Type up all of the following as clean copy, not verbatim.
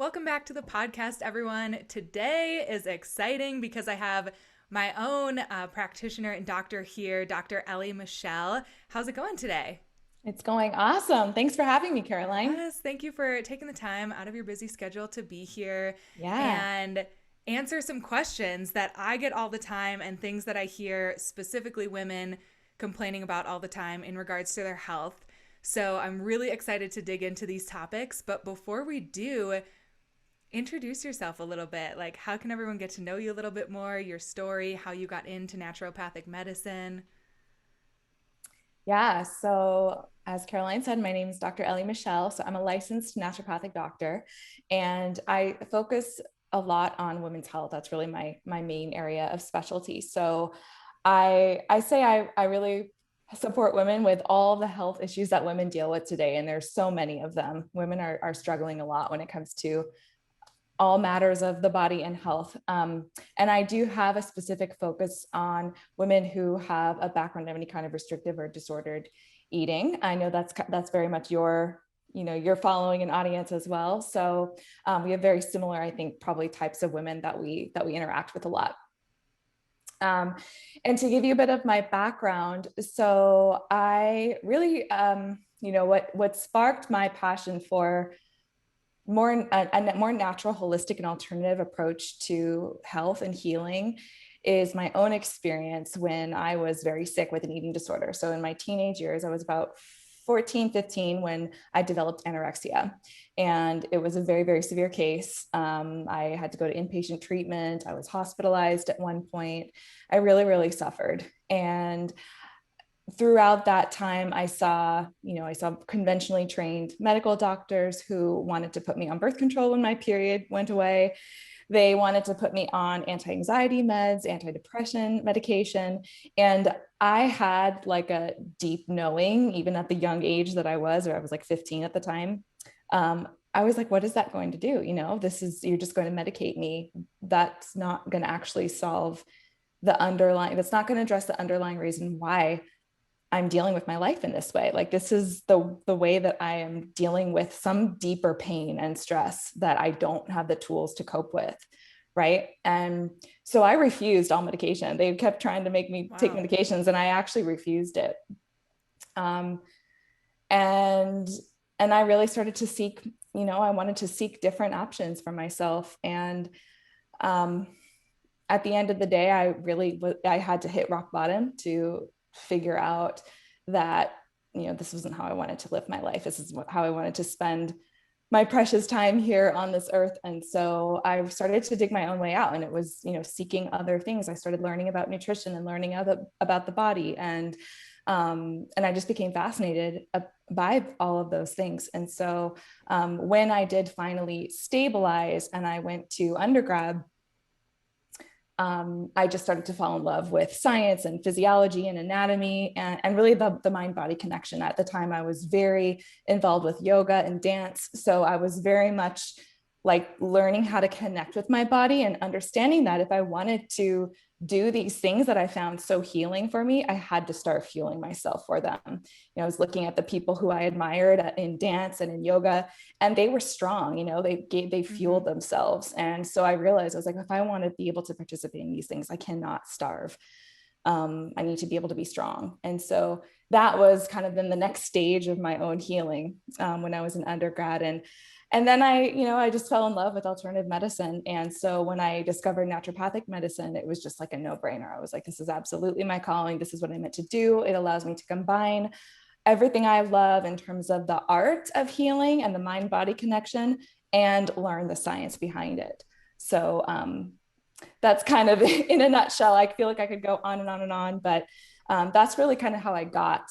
Welcome back to the podcast, everyone. Today is exciting because I have my own practitioner and doctor here, Dr. Elly Michelle. How's it going today? It's going awesome. Thanks for having me, Caroline. Yes, thank you for taking the time out of your busy schedule to be here Yeah. and answer some questions that I get all the time and things that I hear specifically women complaining about all the time in regards to their health. So I'm really excited to dig into these topics. But before we do, introduce yourself a little bit. Like, how can everyone get to know you a little bit more, your story, how you got into naturopathic medicine? Yeah. So, as Caroline said, my name is Dr. Elly Michelle. So, I'm a licensed naturopathic doctor, and I focus a lot on women's health. That's really my main area of specialty. So, I really support women with all the health issues that women deal with today, and there's so many of them. Women are struggling a lot when it comes to all matters of the body and health. And I do have a specific focus on women who have a background of any kind of restrictive or disordered eating. I know that's very much your following an audience as well. So we have very similar, I think, probably types of women that we interact with a lot. Um, and to give you a bit of my background, so I really, what sparked my passion for a more natural, holistic, and alternative approach to health and healing is my own experience when I was very sick with an eating disorder. So in my teenage years, I was about 14, 15 when I developed anorexia. And it was a very, very severe case. I had to go to inpatient treatment. I was hospitalized at one point. I really, really suffered. And throughout that time, I saw conventionally trained medical doctors who wanted to put me on birth control when my period went away. They wanted to put me on anti-anxiety meds, antidepressant medication. And I had like a deep knowing, even at the young age that I was, or I was like 15 at the time. I was like, what is that going to do? You're just going to medicate me. That's not going to actually solve that's not going to address the underlying reason why I'm dealing with my life in this way. Like this is the way that I am dealing with some deeper pain and stress that I don't have the tools to cope with. Right. And so I refused all medication. They kept trying to make me take Wow. medications, and I actually refused it. Um, and and I really started to seek, I wanted to seek different options for myself. And um, at the end of the day, I had to hit rock bottom to figure out that this wasn't how I wanted to live my life. This is how I wanted to spend my precious time here on this earth. And so I started to dig my own way out, and it was seeking other things. I started learning about nutrition and learning about the body, and I just became fascinated by all of those things. And so when I did finally stabilize and I went to undergrad, I just started to fall in love with science and physiology and anatomy, and really the mind body connection. At the time, I was very involved with yoga and dance. So I was very much like learning how to connect with my body and understanding that if I wanted to do these things that I found so healing for me, I had to start fueling myself for them. I was looking at the people who I admired in dance and in yoga, and they were strong. They fueled Mm-hmm. themselves. And so I realized, I was like, if I want to be able to participate in these things, I cannot starve. I need to be able to be strong. And so that was kind of then the next stage of my own healing, when I was an undergrad. And then I just fell in love with alternative medicine. And so when I discovered naturopathic medicine, it was just like a no-brainer. I was like, this is absolutely my calling. This is what I meant to do. It allows me to combine everything I love in terms of the art of healing and the mind body connection, and learn the science behind it. So that's kind of in a nutshell. I feel like I could go on and on and on, but that's really kind of how I got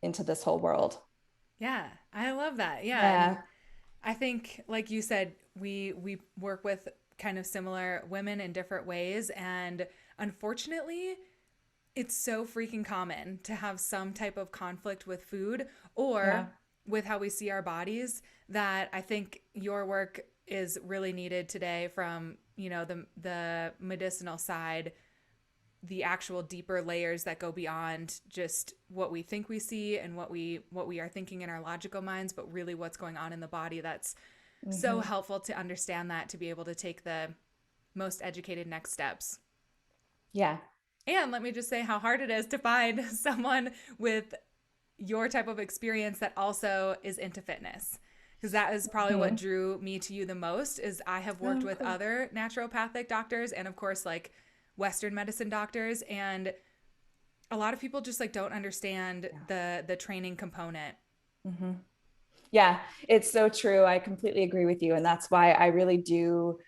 into this whole world. Yeah, I love that. Yeah, and Yeah. I think, like you said, we work with kind of similar women in different ways, and unfortunately, it's so freaking common to have some type of conflict with food Yeah. or with how we see our bodies that I think your work is really needed today from, the medicinal side, the actual deeper layers that go beyond just what we think we see and what we are thinking in our logical minds, but really what's going on in the body that's So Hmm. helpful to understand that, to be able to take the most educated next steps. Yeah. And let me just say how hard it is to find someone with your type of experience that also is into fitness, because that is probably what Hmm. drew me to you the most. Is I have worked Oh, with cool. other naturopathic doctors and of course like western medicine doctors, and a lot of people just like don't understand Yeah. the training component. Hmm. Yeah, it's so true. I completely agree with you. And that's why I really do,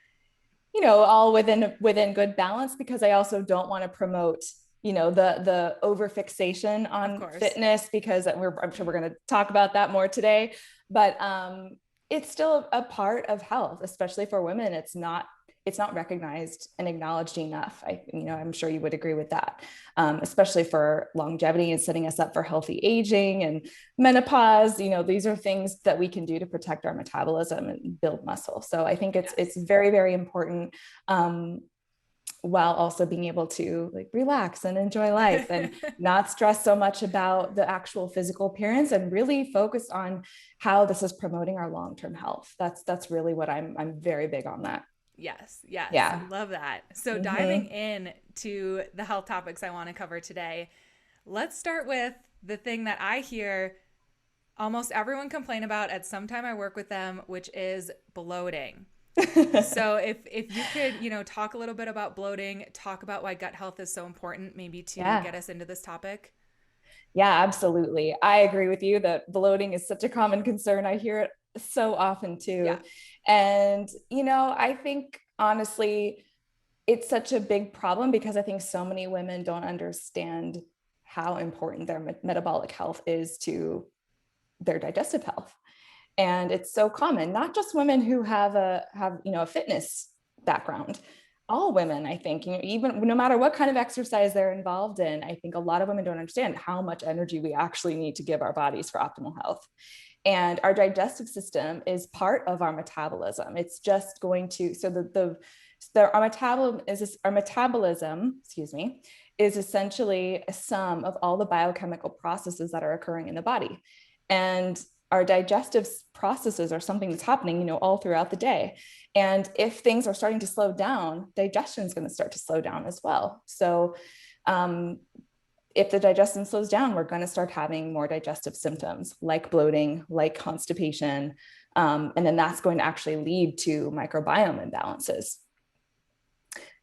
all within good balance, because I also don't want to promote, the over fixation Of on course. fitness, because I'm sure we're going to talk about that more today. But it's still a part of health, especially for women. It's not recognized and acknowledged enough. I'm sure you would agree with that, especially for longevity and setting us up for healthy aging and menopause. These are things that we can do to protect our metabolism and build muscle. So I think it's Yes. very, very important, while also being able to like relax and enjoy life and not stress so much about the actual physical appearance, and really focus on how this is promoting our long-term health. That's really what I'm very big on that. Yes, yes, Yeah. love that. So diving Mm-hmm. in to the health topics I want to cover today, let's start with the thing that I hear almost everyone complain about at some time I work with them, which is bloating. So if you could, talk a little bit about bloating, talk about why gut health is so important, maybe to Yeah. get us into this topic. Yeah, absolutely. I agree with you that bloating is such a common concern. I hear it so often Yeah. too. And, I think honestly, it's such a big problem because I think so many women don't understand how important their metabolic health is to their digestive health. And it's so common, not just women who have a fitness background. All women, I think, even no matter what kind of exercise they're involved in, I think a lot of women don't understand how much energy we actually need to give our bodies for optimal health. And our digestive system is part of our metabolism. It's just going to, so our metabolism, excuse me, is essentially a sum of all the biochemical processes that are occurring in the body. And our digestive processes are something that's happening, all throughout the day. And if things are starting to slow down, digestion is going to start to slow down as well. So um, if the digestion slows down, we're going to start having more digestive symptoms like bloating, like constipation. And then that's going to actually lead to microbiome imbalances.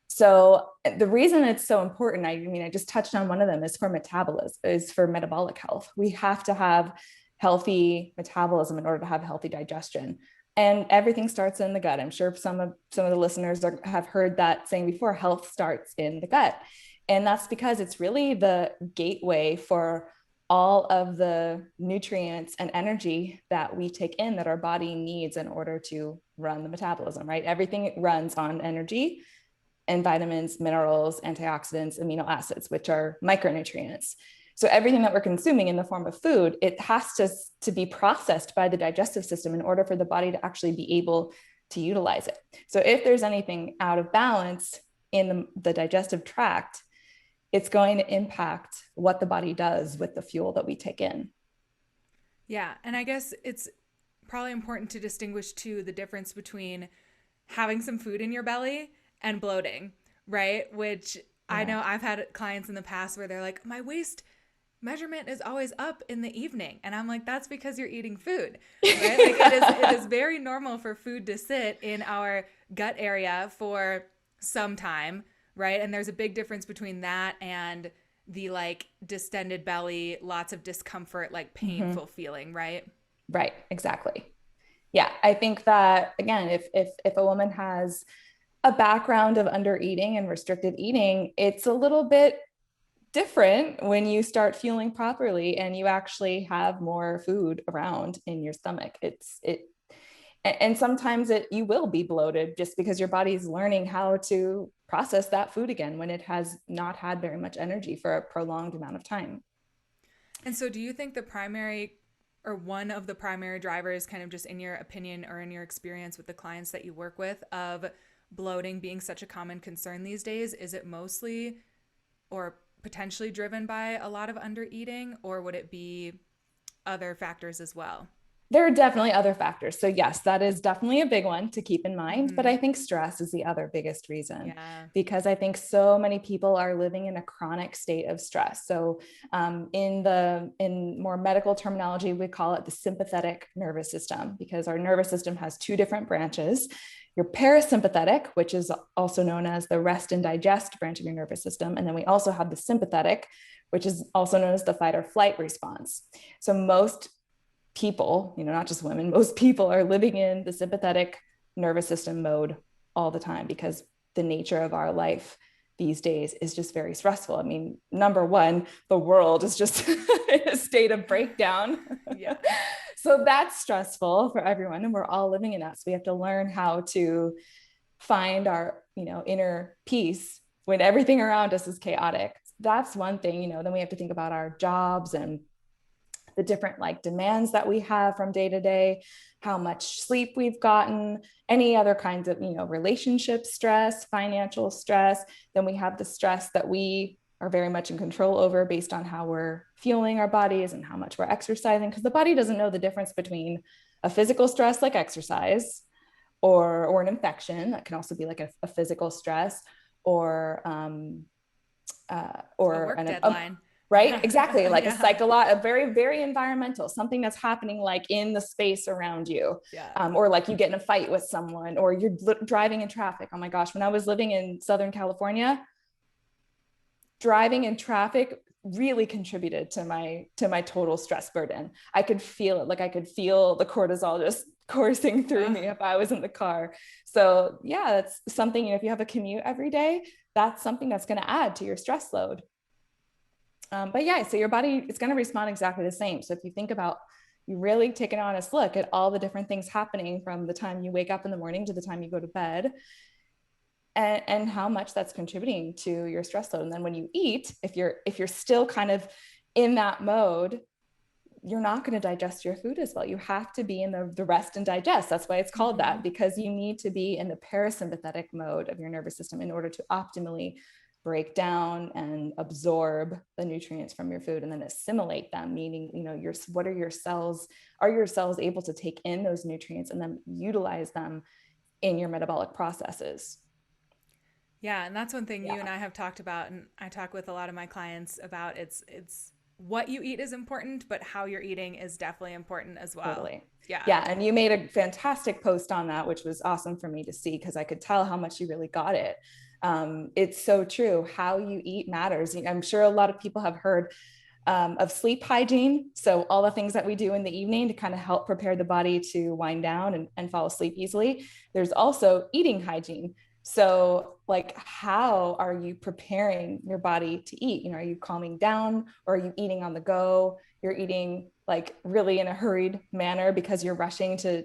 So the reason it's so important, I just touched on one of them, is for metabolism, is for metabolic health. We have to have healthy metabolism in order to have healthy digestion. And everything starts in the gut. I'm sure some of the listeners have heard that saying before, health starts in the gut. And that's because it's really the gateway for all of the nutrients and energy that we take in that our body needs in order to run the metabolism, right? Everything runs on energy and vitamins, minerals, antioxidants, amino acids, which are micronutrients. So everything that we're consuming in the form of food, it has to be processed by the digestive system in order for the body to actually be able to utilize it. So if there's anything out of balance in the digestive tract, it's going to impact what the body does with the fuel that we take in. Yeah, and I guess it's probably important to distinguish too the difference between having some food in your belly and bloating, right? Which I Yeah. know I've had clients in the past where they're like, my waist measurement is always up in the evening. And I'm like, that's because you're eating food, right? Like it is very normal for food to sit in our gut area for some time, right? And there's a big difference between that and the like distended belly, lots of discomfort, like Mm-hmm. painful feeling, right? Right, exactly. Yeah, I think that again, if a woman has a background of under eating and restricted eating, it's a little bit different when you start fueling properly and you actually have more food around in your stomach. And sometimes you will be bloated just because your body's learning how to process that food again when it has not had very much energy for a prolonged amount of time. And so, do you think the primary or one of the primary drivers, kind of just in your opinion or in your experience with the clients that you work with, of bloating being such a common concern these days, is it mostly or potentially driven by a lot of under eating, or would it be other factors as well? There are definitely other factors. So yes, that is definitely a big one to keep in mind. But Mm-hmm. I think stress is the other biggest reason, Yeah. because I think so many people are living in a chronic state of stress. So in more medical terminology, we call it the sympathetic nervous system, because our nervous system has two different branches. Your parasympathetic, which is also known as the rest and digest branch of your nervous system. And then we also have the sympathetic, which is also known as the fight or flight response. So most people, not just women, most people are living in the sympathetic nervous system mode all the time, because the nature of our life these days is just very stressful. I mean, number one, the world is just in a state of breakdown. Yeah. So that's stressful for everyone, and we're all living in that. So we have to learn how to find our, inner peace when everything around us is chaotic. That's one thing. Then we have to think about our jobs and the different like demands that we have from day to day, how much sleep we've gotten, any other kinds of, relationship stress, financial stress. Then we have the stress that we are very much in control over based on how we're fueling our bodies and how much we're exercising, because the body doesn't know the difference between a physical stress like exercise or an infection that can also be like a physical stress, or A work deadline. right, exactly, like Yeah. a very very environmental, something that's happening like in the space around you, Yeah. or like you get in a fight with someone, or you're driving in traffic. Oh my gosh, when I was living in Southern California, driving in traffic really contributed to my total stress burden. I could feel it, like I could feel the cortisol just coursing through me if I was in the car. So yeah, that's something, if you have a commute every day, that's something that's going to add to your stress load. But yeah, so your body is going to respond exactly the same. So if you think about, you really take an honest look at all the different things happening from the time you wake up in the morning to the time you go to bed, and how much that's contributing to your stress load. And then when you eat, if you're still kind of in that mode, you're not going to digest your food as well. You have to be in the rest and digest. That's why it's called Mm-hmm. that, because you need to be in the parasympathetic mode of your nervous system in order to optimally break down and absorb the nutrients from your food and then assimilate them, meaning, what are your cells able to take in those nutrients and then utilize them in your metabolic processes. Yeah, and that's one thing you Yeah, and I have talked about, and I talk with a lot of my clients about. It's what you eat is important, but how you're eating is definitely important as well. totally. Yeah. Yeah, and you made a fantastic post on that, which was awesome for me to see, because I could tell how much you really got it. It's so true. How you eat matters. I'm sure a lot of people have heard of sleep hygiene. So all the things that we do in the evening to kind of help prepare the body to wind down and fall asleep easily. There's also eating hygiene. So like, how are you preparing your body to eat? Are you calming down, or are you eating on the go? You're eating like really in a hurried manner because you're rushing to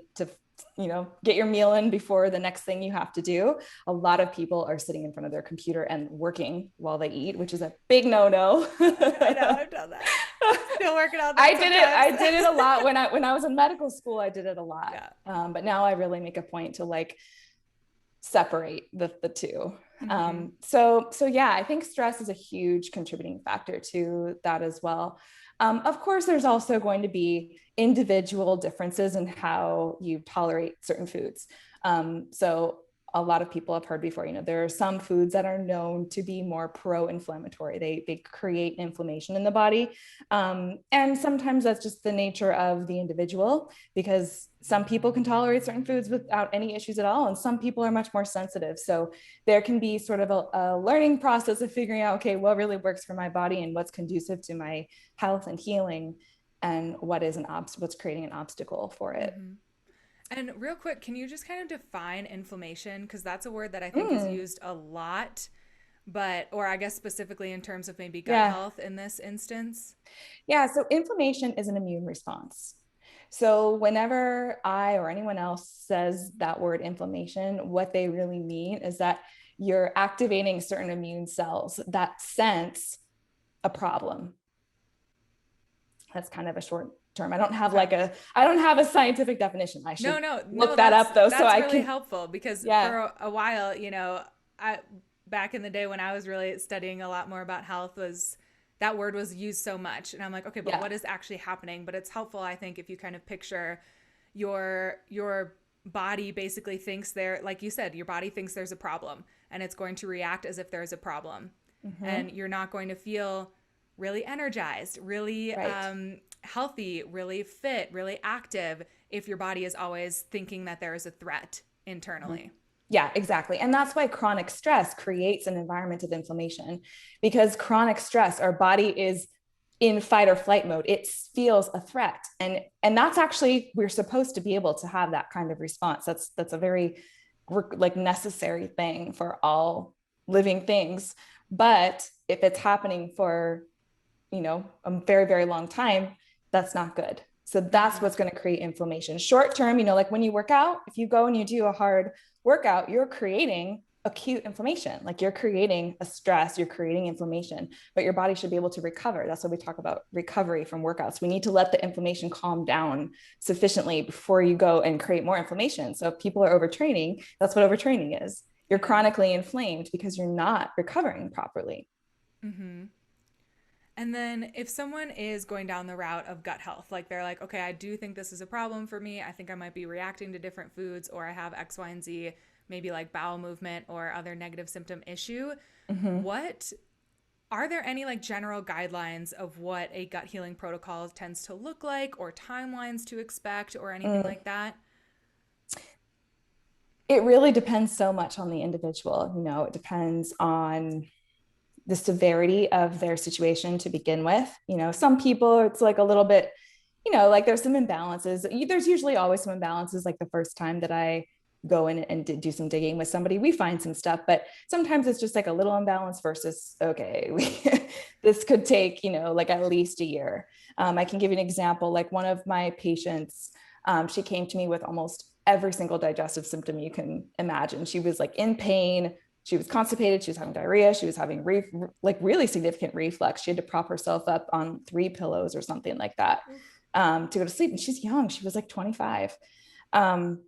get your meal in before the next thing you have to do. A lot of people are sitting in front of their computer and working while they eat, which is a big no-no. I know, I've done that. Still working on that I did it. sometimes. I did it a lot when I was in medical school. I did it a lot, Yeah. but now I really make a point to like separate the two. Mm-hmm. So yeah, I think stress is a huge contributing factor to that as well. Of course, there's also going to be individual differences in how you tolerate certain foods. So a lot of people have heard before, there are some foods that are known to be more pro-inflammatory. They create inflammation in the body. And sometimes that's just the nature of the individual, because some people can tolerate certain foods without any issues at all. And some people are much more sensitive. So there can be sort of a learning process of figuring out, okay, what really works for my body and what's conducive to my health and healing, and what's creating an obstacle for it. Mm-hmm. And real quick, can you just kind of define inflammation? Because that's a word that I think is Mm, used a lot, or I guess specifically in terms of maybe gut yeah. health in this instance. Yeah. So inflammation is an immune response. So whenever I or anyone else says that word inflammation, what they really mean is that you're activating certain immune cells that sense a problem. That's kind of a short term. Okay. I don't have a scientific definition. I No, should no, no, look that up though, so that's I really can, helpful because yeah, for a while, I back in the day when I was really studying a lot more about health, was that word was used so much, and I'm like, okay, but yeah, what is actually happening? But it's helpful, I think, if you kind of picture your body basically thinks there, like you said, your body thinks there's a problem, and it's going to react as if there's a problem. Mm-hmm. And you're not going to feel really energized, really Right. healthy, really fit, really active if your body is always thinking that there is a threat Mhm. internally. Yeah, exactly. And that's why chronic stress creates an environment of inflammation, because chronic stress, our body is in fight or flight mode. It feels a threat. And that's actually, we're supposed to be able to have that kind of response. That's a very like necessary thing for all living things. But if it's happening for, a very, very long time, that's not good. So that's Mm-hmm. what's going to create inflammation. Short term, like when you work out, if you go and you do a hard workout, you're creating acute inflammation. Like you're creating a stress, you're creating inflammation, but your body should be able to recover. That's what we talk about, recovery from workouts. We need to let the inflammation calm down sufficiently before you go and create more inflammation. So if people are overtraining, that's what overtraining is. You're Yeah. chronically inflamed because you're not recovering properly. Mm-hmm. And then if someone is going down the route of gut health, like they're like, okay, I do think this is a problem for me. I think I might be reacting to different foods, or I have X, Y, and Z, maybe like bowel movement or other negative symptom issue. Mm-hmm. What are there any like general guidelines of what a gut healing protocol tends to look like, or timelines to expect, or anything Mm. like that? It really depends so much on the individual. It depends on the severity of their situation to begin with. Some people, it's like a little bit, like there's some imbalances. There's usually always some imbalances. Like the first time that I go in and do some digging with somebody, we find some stuff, but sometimes it's just like a little imbalance versus, okay, this could take, like at least a year. I can give you an example. Like one of my patients, she came to me with almost every single digestive symptom you can imagine. She was like in pain. She was constipated. She was having diarrhea. She was having like really significant reflux. She had to prop herself up on 3 pillows or something like that Oof. to go to sleep. And she's young. She was like 25. Um,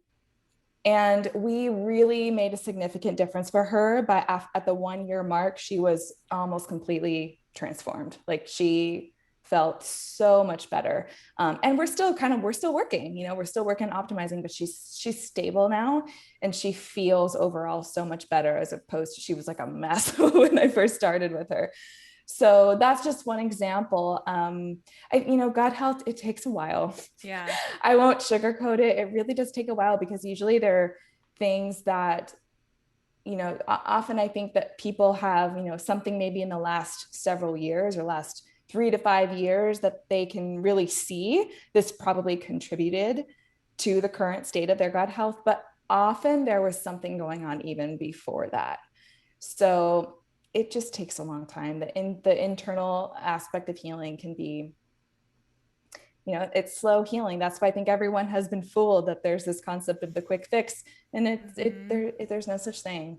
and we really made a significant difference for her. But at the 1 year mark, she was almost completely transformed. Like she felt so much better. And we're still working, we're still working optimizing, but she's stable now. And she feels overall so much better, as opposed to, she was like a mess when I first started with her. So that's just one example. Gut health, it takes a while. Yeah. I won't sugarcoat it. It really does take a while, because usually there are things that, often I think that people have, something maybe in the last several years or last 3 to 5 years that they can really see this probably contributed to the current state of their gut health. But often there was something going on even before that. So it just takes a long time. The internal aspect of healing can be, it's slow healing. That's why I think everyone has been fooled that there's this concept of the quick fix, and Mm-hmm. there's no such thing.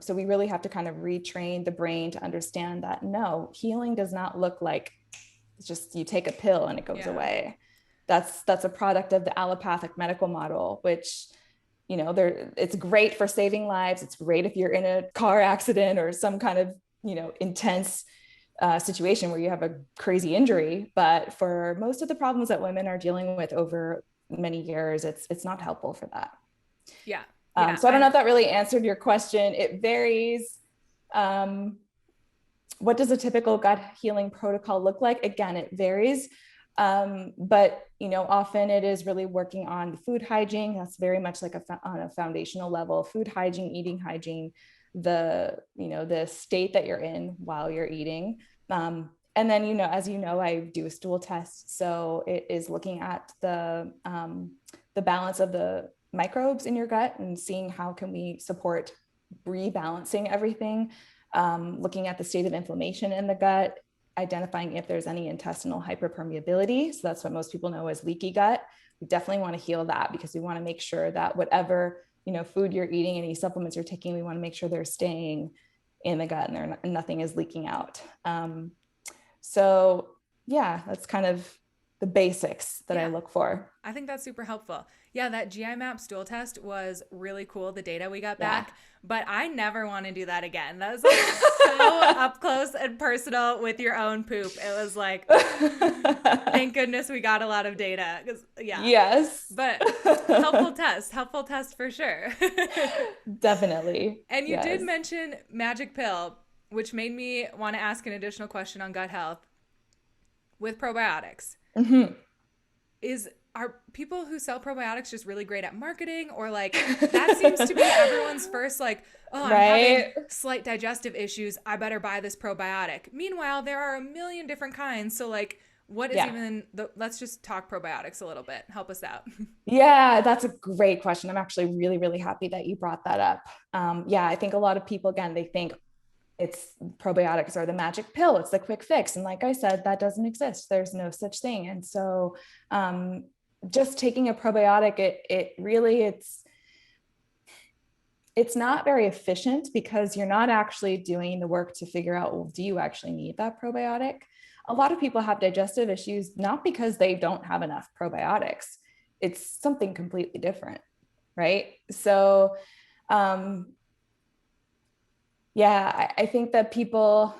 So we really have to kind of retrain the brain to understand that no, healing does not look like it's just you take a pill and it goes Yeah. away. That's a product of the allopathic medical model, which it's great for saving lives. It's great if you're in a car accident or some kind of intense situation where you have a crazy injury. But for most of the problems that women are dealing with over many years, it's not helpful for that. Yeah. Yeah. So I don't know if that really answered your question. It varies. Um, what does a typical gut healing protocol look like? Again, it varies. But often it is really working on food hygiene. That's very much like on a foundational level: food hygiene, eating hygiene, the state that you're in while you're eating. And then, as I do a stool test. So it is looking at the balance of the microbes in your gut and seeing how can we support rebalancing everything, looking at the state of inflammation in the gut, identifying if there's any intestinal hyperpermeability. So that's what most people know as leaky gut. We definitely want to heal that, because we want to make sure that whatever food you're eating, any supplements you're taking, we want to make sure they're staying in the gut and nothing is leaking out. So yeah, that's kind of the basics that I Yeah. look for. I think that's super helpful. Yeah, that GI map stool test was really cool, the data we got Yeah. back, but I never want to do that again. That was like so up close and personal with your own poop. It was like, thank goodness we got a lot of data. 'Cause, yeah, Yes. but helpful test for sure. Definitely. And you did Yes. mention magic pill, which made me want to ask an additional question on gut health with probiotics. Hmm. Is are people who sell probiotics just really great at marketing, or like that seems to be everyone's first like, oh, I'm having Right. slight digestive issues, I better buy this probiotic. Meanwhile, there are a million different kinds. So like what is Yeah. even the let's just talk probiotics a little bit. Help us out. Yeah, that's a great question. I'm actually really, really happy that you brought that up. Yeah, I think a lot of people, again, they think it's probiotics are the magic pill, it's the quick fix. And like I said, that doesn't exist. There's no such thing. And so um, just taking a probiotic, it really, it's not very efficient because you're not actually doing the work to figure out, well, do you actually need that probiotic? A lot of people have digestive issues, not because they don't have enough probiotics. It's something completely different, right? So, um, yeah, I think that people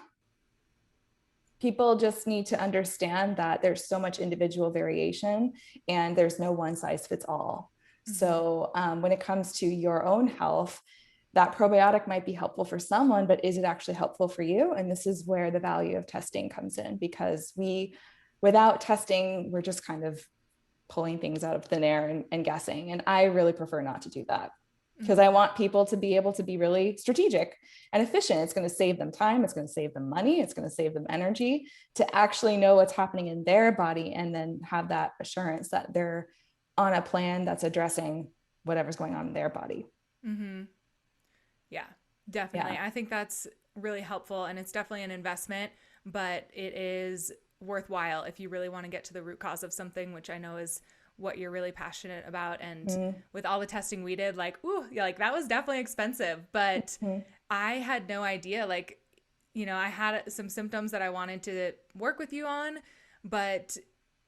just need to understand that there's so much individual variation and there's no one size fits all. Mm-hmm. So when it comes to your own health, that probiotic might be helpful for someone, but is it actually helpful for you? And this is where the value of testing comes in, because without testing, we're just kind of pulling things out of thin air and guessing. And I really prefer not to do that, because I Mm-hmm. want people to be able to be really strategic and efficient. It's going to save them time. It's going to save them money. It's going to save them energy to actually know what's happening in their body and then have that assurance that they're on a plan that's addressing whatever's going on in their body. Mm-hmm. Yeah, definitely. Yeah. I think that's really helpful, and it's definitely an investment, but it is worthwhile if you really want to get to the root cause of something, which I know is what you're really passionate about. And Mm-hmm. with all the testing we did, like, ooh, yeah, like that was definitely expensive, but I had no idea. Like, I had some symptoms that I wanted to work with you on, but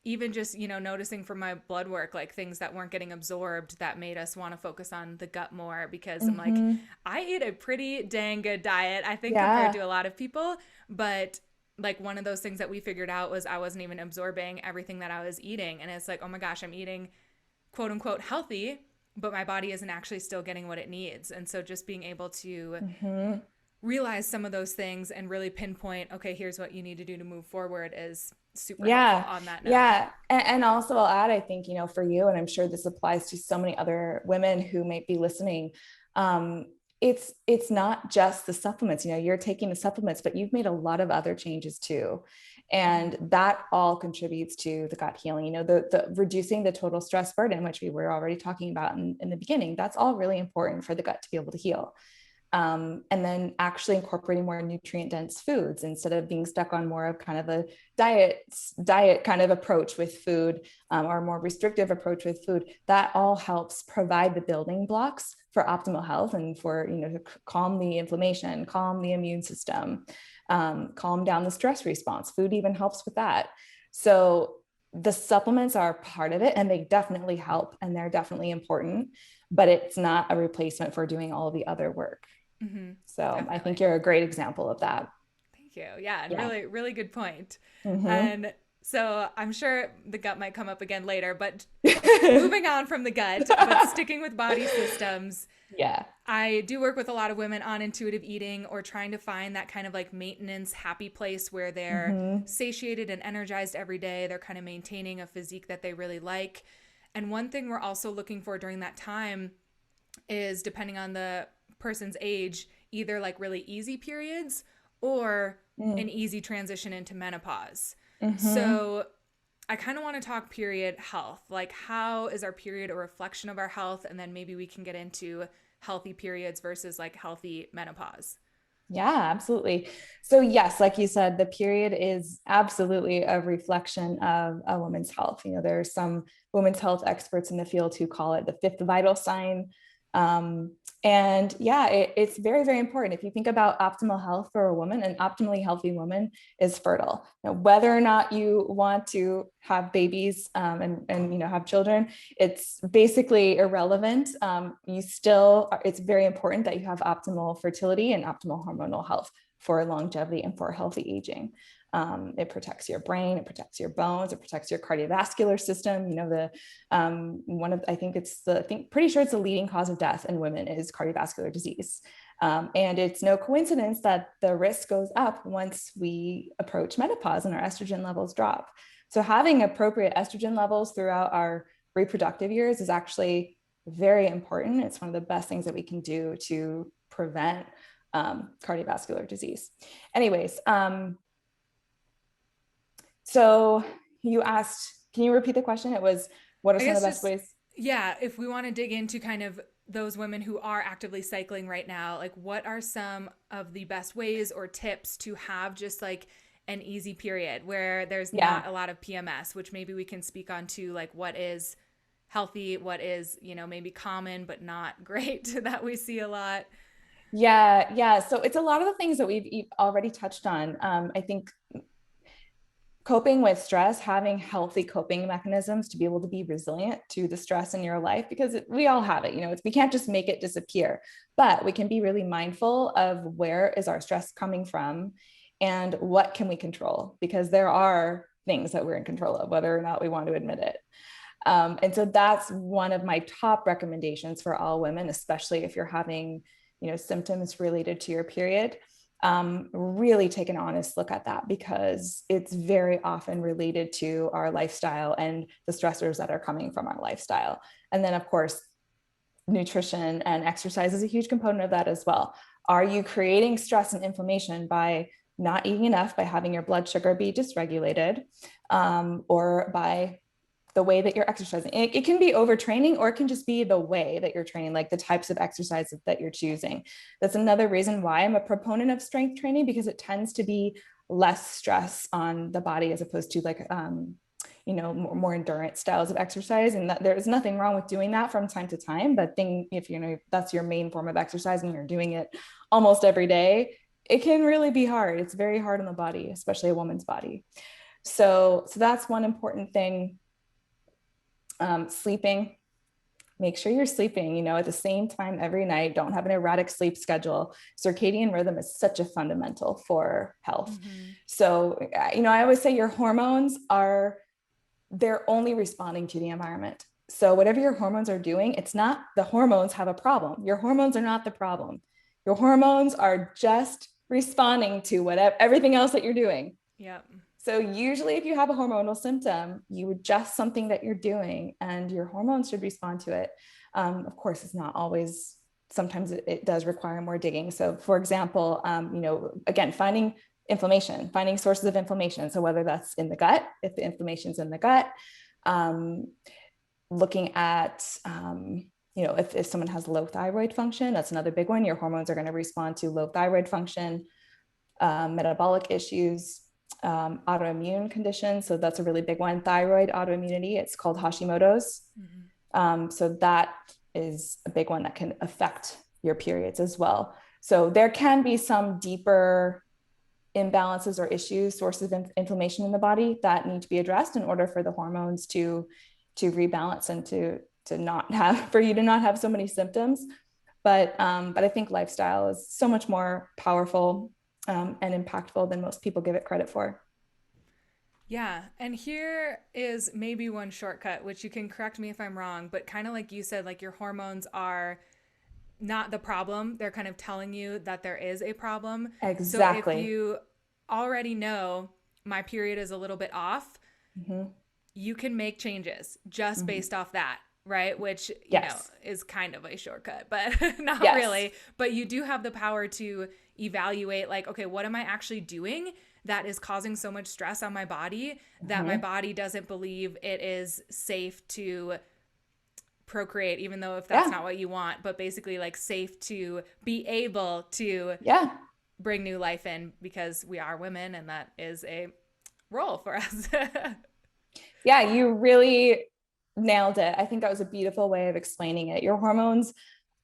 even just noticing from my blood work like things that weren't getting absorbed, that made us want to focus on the gut more, because I'm like, Mm-hmm. I eat a pretty dang good diet, I think, compared Yeah. to a lot of people, but like one of those things that we figured out was I wasn't even absorbing everything that I was eating, and it's like, oh my gosh, I'm eating quote unquote healthy, but my body isn't actually still getting what it needs. And so just being able to Mm-hmm. realize some of those things and really pinpoint, okay, here's what you need to do to move forward, is super helpful Yeah. on that note. Yeah. And also I'll add, I think, for you, and I'm sure this applies to so many other women who might be listening. Um, it's not just the supplements, you're taking the supplements, but you've made a lot of other changes too. Mm-hmm. And that all contributes to the gut healing, the reducing the total stress burden, which we were already talking about in the beginning. That's all really important for the gut to be able to heal. And then actually incorporating more nutrient dense foods instead of being stuck on more of kind of a diet kind of approach with food, or a more restrictive approach with food. That all helps provide the building blocks for optimal health and for to calm the inflammation, calm the immune system, calm down the stress response. Food even helps with that. So the supplements are part of it, and they definitely help, and they're definitely important, but it's not a replacement for doing all the other work. Mm-hmm. So I think Definitely. you're a great example of that. Thank you. Yeah, and Yeah. really, really good point. Mm-hmm. And so I'm sure the gut might come up again later, but moving on from the gut, but sticking with body systems, Yeah. I do work with a lot of women on intuitive eating, or trying to find that kind of like maintenance happy place where they're Mm-hmm. satiated and energized every day. They're kind of maintaining a physique that they really like. And one thing we're also looking for during that time is, depending on the person's age, either like really easy periods or an easy transition into menopause. Mm-hmm. So I kind of want to talk period health. Like, how is our period a reflection of our health? And then maybe we can get into healthy periods versus like healthy menopause. Yeah, absolutely. So yes, like you said, the period is absolutely a reflection of a woman's health. There are some women's health experts in the field who call it the fifth vital sign. Um, and yeah, it's very, very important. If you think about optimal health for a woman, an optimally healthy woman is fertile. Now, whether or not you want to have babies and have children, it's basically irrelevant. It's very important that you have optimal fertility and optimal hormonal health for longevity and for healthy aging. It protects your brain, it protects your bones, it protects your cardiovascular system. Pretty sure it's the leading cause of death in women is cardiovascular disease. And it's no coincidence that the risk goes up once we approach menopause and our estrogen levels drop. So having appropriate estrogen levels throughout our reproductive years is actually very important. It's one of the best things that we can do to prevent cardiovascular disease. Anyways, so you asked, can you repeat the question? It was, what are I some of guess the best just, ways? yeah, if we want to dig into kind of those women who are actively cycling right now, like what are some of the best ways or tips to have just like an easy period where there's Yeah. not a lot of PMS, which maybe we can speak on to, like what is healthy, what is, maybe common but not great that we see a lot. Yeah. Yeah. So it's a lot of the things that we've already touched on. I think coping with stress, having healthy coping mechanisms to be able to be resilient to the stress in your life, because we all have it, we can't just make it disappear, but we can be really mindful of where is our stress coming from and what can we control, because there are things that we're in control of, whether or not we want to admit it. And so that's one of my top recommendations for all women, especially if you're having, symptoms related to your period. Really take an honest look at that, because it's very often related to our lifestyle and the stressors that are coming from our lifestyle. And then, of course, nutrition and exercise is a huge component of that as well. Are you creating stress and inflammation by not eating enough, by having your blood sugar be dysregulated, or by the way that you're exercising? It can be overtraining, or it can just be the way that you're training, like the types of exercises that you're choosing. That's another reason why I'm a proponent of strength training, because it tends to be less stress on the body as opposed to like more endurance styles of exercise. And that there's nothing wrong with doing that from time to time, but if that's your main form of exercise and you're doing it almost every day, it can really be hard. It's very hard on the body, especially a woman's body. So that's one important thing. Sleeping, make sure you're sleeping, at the same time every night. Don't have an erratic sleep schedule. Circadian rhythm is such a fundamental for health. Mm-hmm. So, I always say your hormones they're only responding to the environment. So whatever your hormones are doing, it's not the hormones have a problem. Your hormones are not the problem. Your hormones are just responding to everything else that you're doing. Yep. So usually if you have a hormonal symptom, you adjust something that you're doing and your hormones should respond to it. Of course, it's not always, sometimes it does require more digging. So for example, again, finding sources of inflammation. So whether that's in the gut, if the inflammation's in the gut, looking at, if someone has low thyroid function, that's another big one. Your hormones are going to respond to low thyroid function, metabolic issues, autoimmune conditions. So that's a really big one. Thyroid autoimmunity, it's called Hashimoto's. Mm-hmm. So that is a big one that can affect your periods as well. So there can be some deeper imbalances or issues, sources of inflammation in the body that need to be addressed in order for the hormones to rebalance and for you to not have so many symptoms. But I think lifestyle is so much more powerful and impactful than most people give it credit for. Yeah. And here is maybe one shortcut, which you can correct me if I'm wrong, but kind of like you said, like your hormones are not the problem. They're kind of telling you that there is a problem. So if Exactly. you already know my period is a little bit off, Mm-hmm. you can make changes just Mm-hmm. based off that, right? Which, Yes. is kind of a shortcut, but not Yes. really. But you do have the power to evaluate, like, okay, what am I actually doing that is causing so much stress on my body that my Mm-hmm. body doesn't believe it is safe to procreate, even though if that's Yeah. not what you want, but basically like safe to be able to Yeah. bring new life in, because we are women and that is a role for us. Yeah. You really nailed it. I think that was a beautiful way of explaining it. Your hormones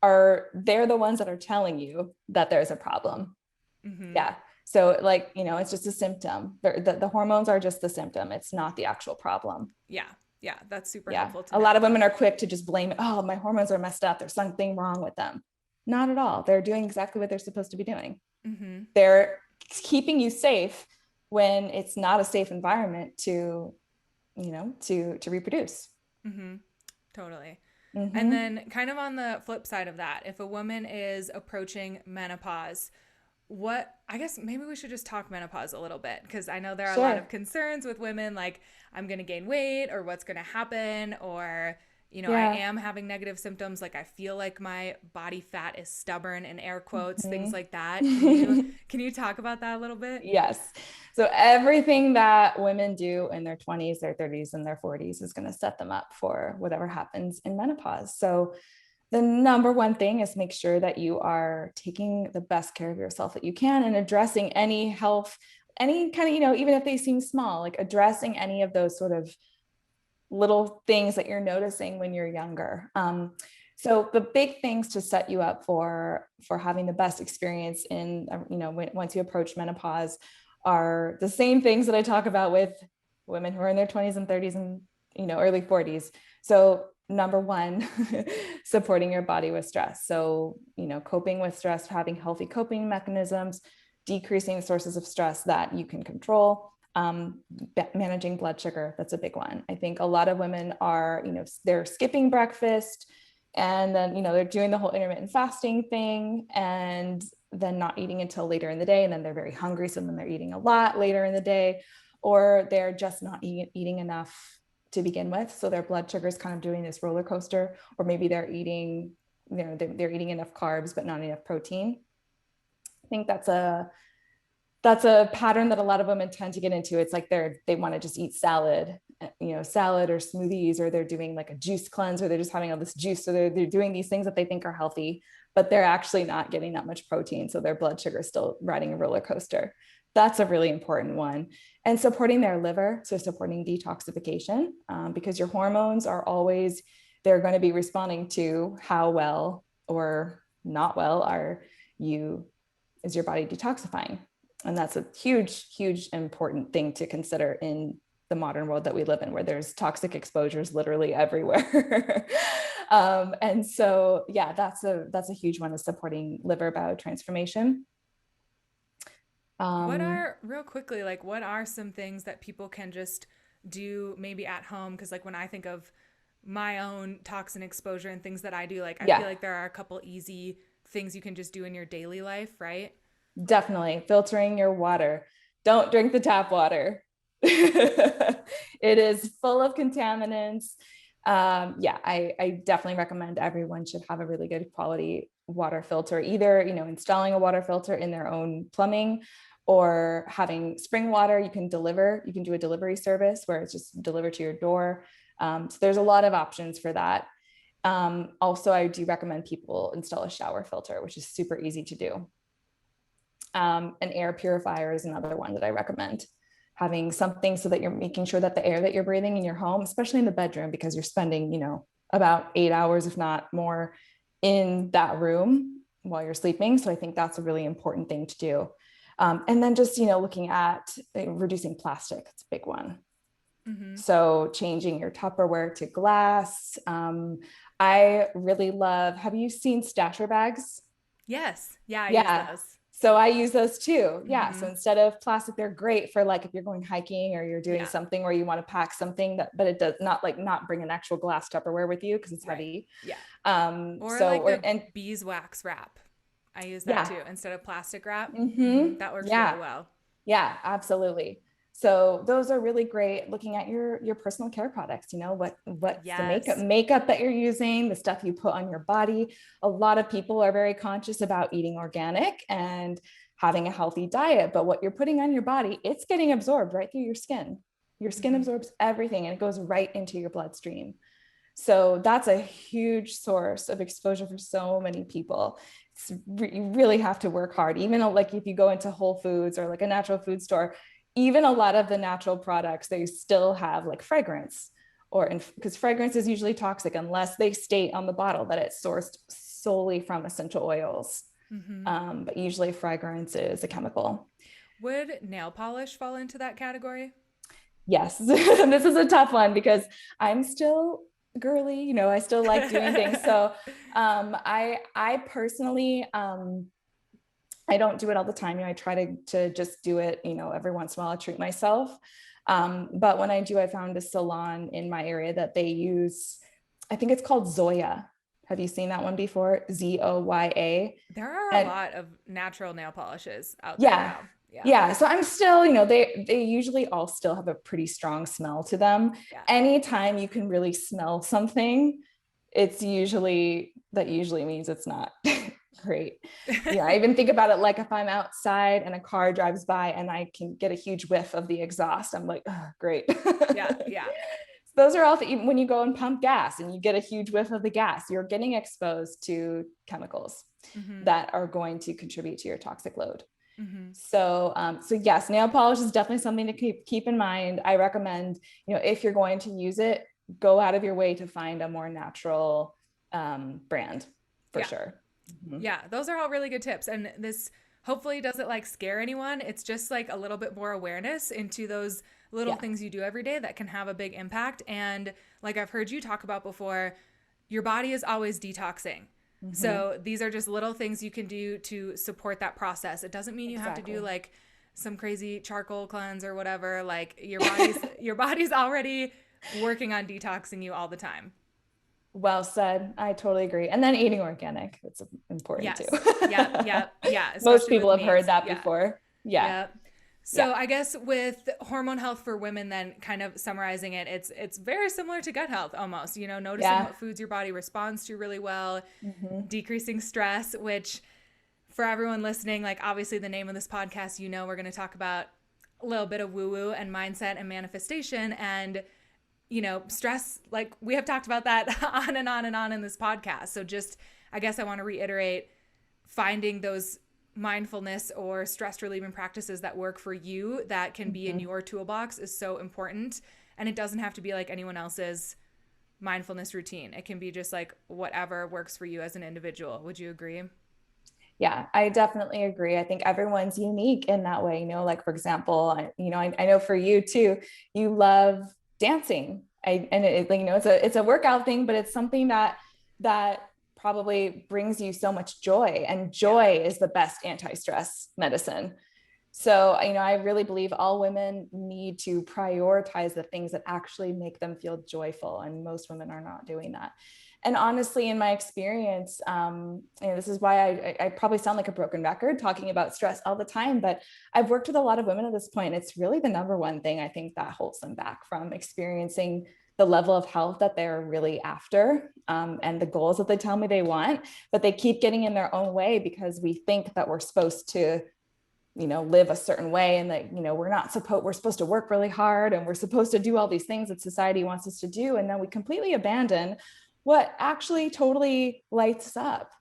they're the ones that are telling you that there's a problem. Mm-hmm. Yeah. So like, it's just a symptom. The hormones are just the symptom. It's not the actual problem. Yeah. Yeah. That's super Yeah. helpful to A lot of know. women are quick to just blame, oh, my hormones are messed up. There's something wrong with them. Not at all. They're doing exactly what they're supposed to be doing. Mm-hmm. They're keeping you safe when it's not a safe environment to reproduce. Mm-hmm. Totally. And Mm-hmm. then, kind of on the flip side of that, if a woman is approaching menopause, I guess maybe we should just talk menopause a little bit, because I know there are a lot Sure. of concerns with women, like I'm going to gain weight, or what's going to happen, or I Yeah. am having negative symptoms, like I feel like my body fat is stubborn, in air quotes, things like that. Can you Mm-hmm. can you talk about that a little bit? Yes. So everything that women do in their 20s, their 30s, and their 40s is going to set them up for whatever happens in menopause. So the number one thing is make sure that you are taking the best care of yourself that you can and addressing any health, any kind of, even if they seem small, like addressing any of those sort of little things that you're noticing when you're younger. So the big things to set you up for having the best experience in, once you approach menopause, are the same things that I talk about with women who are in their 20s and 30s and early 40s. So number one, supporting your body with stress. So coping with stress, having healthy coping mechanisms, decreasing the sources of stress that you can control. Managing blood sugar, that's a big one. I think a lot of women are, they're skipping breakfast, and then they're doing the whole intermittent fasting thing, and then not eating until later in the day, and then they're very hungry, so then they're eating a lot later in the day, or they're just not eating enough to begin with, so their blood sugar is kind of doing this roller coaster, or maybe they're eating, they're eating enough carbs but not enough protein. I think that's a pattern that a lot of women tend to get into. It's like they want to just eat salad, salad or smoothies, or they're doing like a juice cleanse, or they're just having all this juice. So they're doing these things that they think are healthy, but they're actually not getting that much protein. So their blood sugar is still riding a roller coaster. That's a really important one. And supporting their liver. So supporting detoxification, because your hormones are always, they're going to be responding to how well or not well is your body detoxifying. And that's a huge, huge important thing to consider in the modern world that we live in, where there's toxic exposures literally everywhere. And so, yeah, that's a huge one, is supporting liver biotransformation. Real quickly, like, what are some things that people can just do maybe at home? Because, like, when I think of my own toxin exposure and things that I do, like, I Yeah, feel like there are a couple easy things you can just do in your daily life, right? definitely filtering your water. Don't drink the tap water. It is full of contaminants. Yeah, I definitely recommend everyone should have a really good quality water filter, either installing a water filter in their own plumbing, or having spring water. You can do a delivery service where it's just delivered to your door. So there's a lot of options for that. Also, I do recommend people install a shower filter, which is super easy to do. An air purifier is another one that I recommend. Having something so that you're making sure that the air that you're breathing in your home, especially in the bedroom, because you're spending, about 8 hours, if not more, in that room while you're sleeping. So I think that's a really important thing to do. And then just, looking at reducing plastic, it's a big one. Mm-hmm. So changing your Tupperware to glass. I really love, have you seen stasher bags? Yes. Yeah, I use Yeah. those. So I use those too. Yeah. Mm-hmm. So instead of plastic, they're great for like if you're going hiking or you're doing Yeah. something where you want to pack something but it does not bring an actual glass Tupperware with you because it's Right. heavy. Yeah. Or So like or a and beeswax wrap. I use that yeah. too instead of plastic wrap. Mm-hmm. Mm-hmm. That works really Yeah. well. Yeah, absolutely. So those are really great. Looking at your personal care products, what's the makeup Yes. makeup that you're using, the stuff you put on your body. A lot of people are very conscious about eating organic and having a healthy diet, but what you're putting on your body, it's getting absorbed right through your skin. Your skin Mm-hmm. absorbs everything and it goes right into your bloodstream. So that's a huge source of exposure for so many people. You really have to work hard. Even like if you go into Whole Foods or like a natural food store, even a lot of the natural products, they still have like fragrance, because fragrance is usually toxic unless they state on the bottle that it's sourced solely from essential oils. Mm-hmm. But usually fragrance is a chemical. Would nail polish fall into that category? Yes. This is a tough one because I'm still girly, you know, I still like doing things. So I personally I don't do it all the time. You know, I try to just do it, you know, every once in a while I treat myself. But when I do, I found a salon in my area that they use, I think it's called Zoya. Have you seen that one before? Zoya. There are a And lot of natural nail polishes out there yeah, now. Yeah. yeah. So I'm still, you know, they usually all still have a pretty strong smell to them. Yeah. Anytime you can really smell something, that usually means it's not great. You know, I even think about it like if I'm outside and a car drives by and I can get a huge whiff of the exhaust, I'm like, oh, great. Yeah. Yeah. Those are all even when you go and pump gas and you get a huge whiff of the gas, you're getting exposed to chemicals Mm-hmm. that are going to contribute to your toxic load. Mm-hmm. So yes, nail polish is definitely something to keep in mind. I recommend, you know, if you're going to use it, go out of your way to find a more natural brand for Yeah. sure. Mm-hmm. Yeah. Those are all really good tips. And this hopefully doesn't like scare anyone. It's just like a little bit more awareness into those little Yeah. things you do every day that can have a big impact. And like I've heard you talk about before, your body is always detoxing. Mm-hmm. So these are just little things you can do to support that process. It doesn't mean you have to do Exactly. like some crazy charcoal cleanse or whatever. Like your body's already working on detoxing you all the time. Well said. I totally agree. And then eating organic, that's important too. Yes. Yep. Yep. Yeah. Most Especially people with have heard meats. that Yeah. before. Yeah. Yep. Yeah. So I guess with hormone health for women, then kind of summarizing it, it's very similar to gut health almost. You know, noticing Yeah. what foods your body responds to really well, Mm-hmm. decreasing stress, which for everyone listening, like obviously the name of this podcast, you know, we're going to talk about a little bit of woo woo and mindset and manifestation. And, you know, stress, like we have talked about that on and on and on in this podcast. So just, I guess I want to reiterate finding those mindfulness or stress relieving practices that work for you that can be in Mm-hmm. your toolbox is so important. And it doesn't have to be like anyone else's mindfulness routine. It can be just like whatever works for you as an individual. Would you agree? Yeah, I definitely agree. I think everyone's unique in that way. You know, like for example, I know for you too, you love dancing. And you know, it's a workout thing, but it's something that probably brings you so much joy. And Yeah. joy is the best anti-stress medicine. So, you know, I really believe all women need to prioritize the things that actually make them feel joyful. And most women are not doing that. And honestly, in my experience, you know, this is why I probably sound like a broken record talking about stress all the time, but I've worked with a lot of women at this point. It's really the number one thing I think that holds them back from experiencing the level of health that they're really after, and the goals that they tell me they want, but they keep getting in their own way because we think that we're supposed to, you know, live a certain way, and that, you know, we're supposed to work really hard and we're supposed to do all these things that society wants us to do. And then we completely abandon what actually totally lights us up.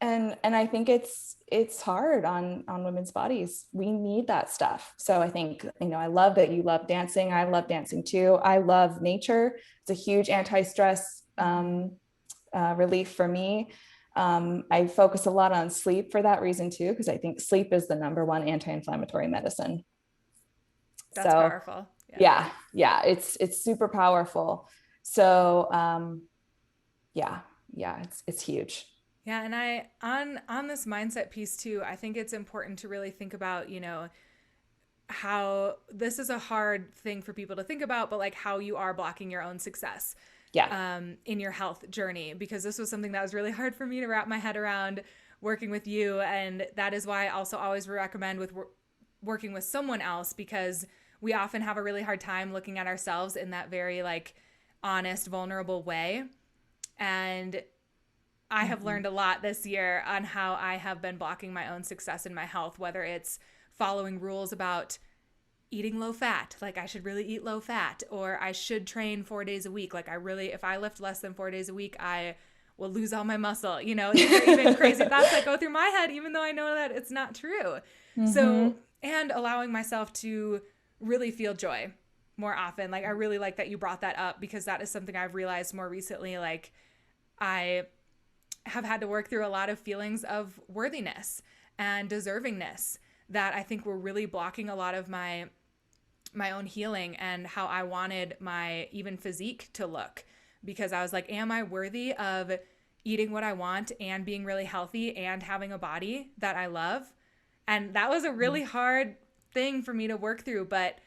And I think it's hard on women's bodies. We need that stuff. So I think, you know, I love that you love dancing. I love dancing too. I love nature. It's a huge anti-stress relief for me. I focus a lot on sleep for that reason too, because I think sleep is the number one anti-inflammatory medicine. That's So powerful. Yeah. yeah, it's super powerful. So yeah, it's huge. Yeah, and I on this mindset piece too, I think it's important to really think about, you know, how this is a hard thing for people to think about, but like how you are blocking your own success Yeah. in your health journey, because this was something that was really hard for me to wrap my head around working with you. And that is why I also always recommend with working with someone else, because we often have a really hard time looking at ourselves in that very like honest, vulnerable way. And I have learned a lot this year on how I have been blocking my own success in my health, whether it's following rules about eating low fat, like I should really eat low fat, or I should train 4 days a week. Like if I lift less than 4 days a week, I will lose all my muscle. You know, these are even crazy thoughts that go through my head, even though I know that it's not true. Mm-hmm. So, and allowing myself to really feel joy more often. Like I really like that you brought that up, because that is something I've realized more recently. Like I have had to work through a lot of feelings of worthiness and deservingness that I think were really blocking a lot of my own healing and how I wanted my even physique to look, because I was like, am I worthy of eating what I want and being really healthy and having a body that I love? And that was a really hard thing for me to work through, but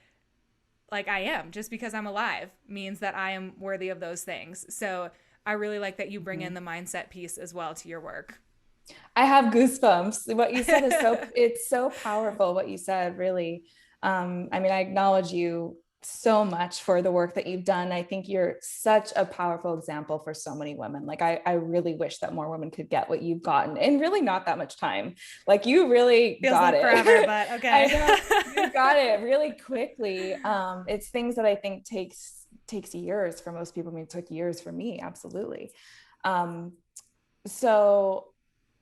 like, I am, just because I'm alive means that I am worthy of those things. So I really like that you bring in the mindset piece as well to your work. I have goosebumps. What you said is it's so powerful what you said, really. I mean, I acknowledge you so much for the work that you've done. I think you're such a powerful example for so many women. Like, I really wish that more women could get what you've gotten in really not that much time. Like, you really Feels got like it. forever, but okay. I know you got it really quickly. It's things that I think takes years for most people. I mean, it took years for me. Absolutely. So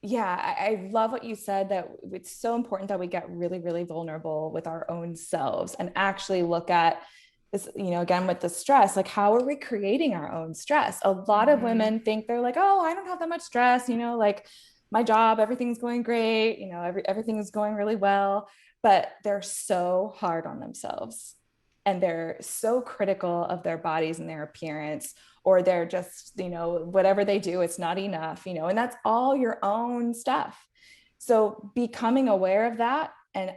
yeah, I love what you said, that it's so important that we get really, really vulnerable with our own selves and actually look at this, again, with the stress, like, how are we creating our own stress? A lot of women think they're like, oh, I don't have that much stress, like my job, everything's going great, everything is going really well, but they're so hard on themselves and they're so critical of their bodies and their appearance, or they're just, whatever they do, it's not enough, and that's all your own stuff. So becoming aware of that and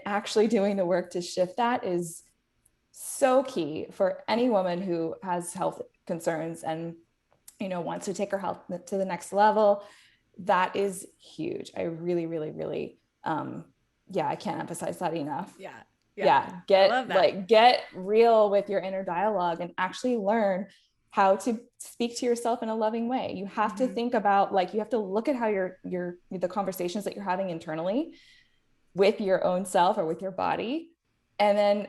actually doing the work to shift that is so key for any woman who has health concerns and, wants to take her health to the next level. That is huge. I really, really, really, I can't emphasize that enough. Yeah. Get real with your inner dialogue and actually learn how to speak to yourself in a loving way. You have to think about, you have to look at how the conversations that you're having internally with your own self or with your body, and then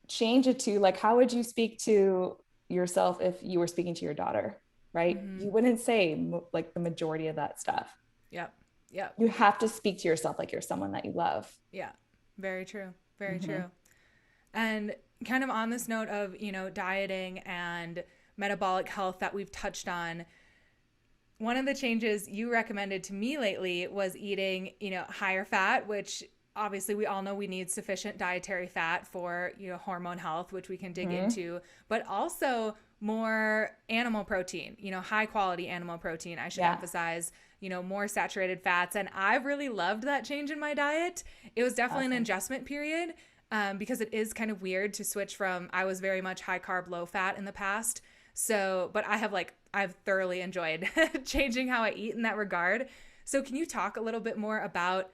change it to, how would you speak to yourself if you were speaking to your daughter, right? You wouldn't say the majority of that stuff. Yep. You have to speak to yourself like you're someone that you love. Yeah. Very true. Very true. And kind of on this note of, dieting and metabolic health that we've touched on, one of the changes you recommended to me lately was eating, higher fat, which obviously we all know we need sufficient dietary fat for, hormone health, which we can dig into, but also more animal protein, high quality animal protein, I should emphasize, more saturated fats. And I've really loved that change in my diet. It was definitely an adjustment period, because it is kind of weird to switch from, I was very much high carb, low fat in the past. So, but I've thoroughly enjoyed changing how I eat in that regard. So can you talk a little bit more about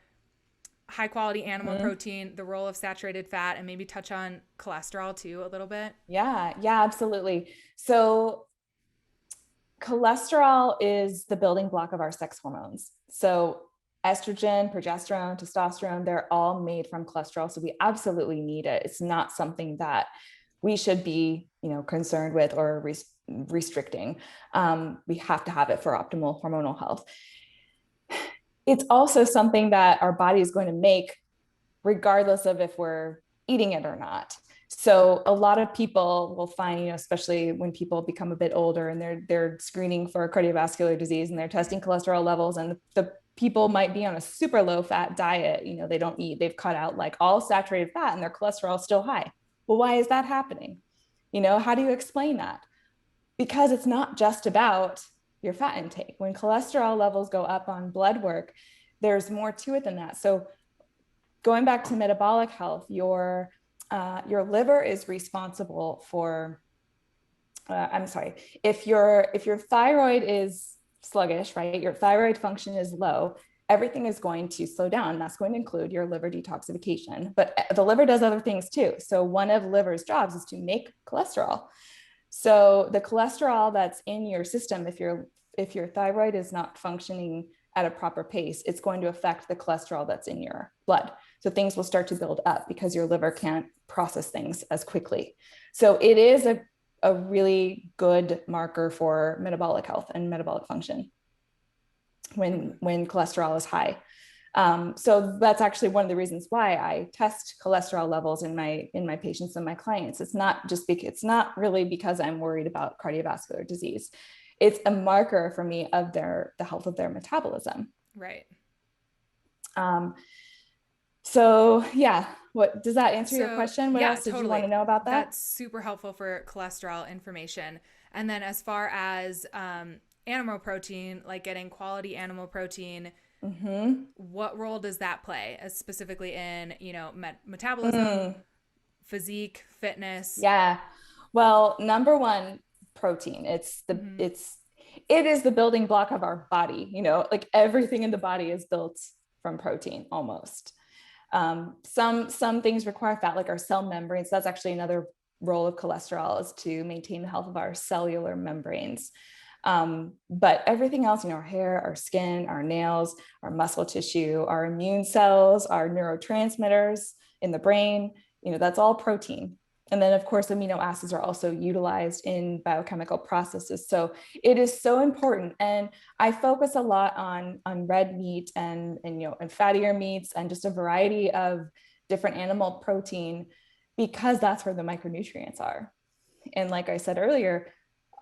high quality animal protein, the role of saturated fat, and maybe touch on cholesterol too a little bit? Yeah, absolutely. So cholesterol is the building block of our sex hormones. So estrogen, progesterone, testosterone, they're all made from cholesterol. So we absolutely need it. It's not something that we should be, concerned with or restricting. We have to have it for optimal hormonal health. It's also something that our body is going to make regardless of if we're eating it or not. So a lot of people will find, especially when people become a bit older and they're screening for cardiovascular disease and they're testing cholesterol levels, and the people might be on a super low fat diet. They don't eat, they've cut out all saturated fat and their cholesterol is still high. Well, why is that happening? How do you explain that? Because it's not just about your fat intake. When cholesterol levels go up on blood work, there's more to it than that. So going back to metabolic health, your liver is responsible for, if your thyroid is sluggish, right? Your thyroid function is low, everything is going to slow down. That's going to include your liver detoxification, but the liver does other things too. So one of liver's jobs is to make cholesterol. So the cholesterol that's in your system, if your thyroid is not functioning at a proper pace, it's going to affect the cholesterol that's in your blood. So things will start to build up because your liver can't process things as quickly. So it is a really good marker for metabolic health and metabolic function when cholesterol is high. So that's actually one of the reasons why I test cholesterol levels in my patients and my clients. It's not really because I'm worried about cardiovascular disease. it's a marker for me of the health of their metabolism. Right. Um, so yeah, what does that answer your So, question? What yeah, else did you want to totally. know about that? That's super helpful for cholesterol information. And then, as far as animal protein, like getting quality animal protein, Mm-hmm. what role does that play, specifically in, metabolism, Mm, physique, fitness? yeah. Well, number one, protein. Mm-hmm. It is the building block of our body. Like everything in the body is built from protein almost. Some things require fat, like our cell membranes. That's actually another role of cholesterol, is to maintain the health of our cellular membranes. But everything else, our hair, our skin, our nails, our muscle tissue, our immune cells, our neurotransmitters in the brain, that's all protein. And then, of course, amino acids are also utilized in biochemical processes. So it is so important. And I focus a lot on red meat and fattier meats and just a variety of different animal protein, because that's where the micronutrients are. And like I said earlier,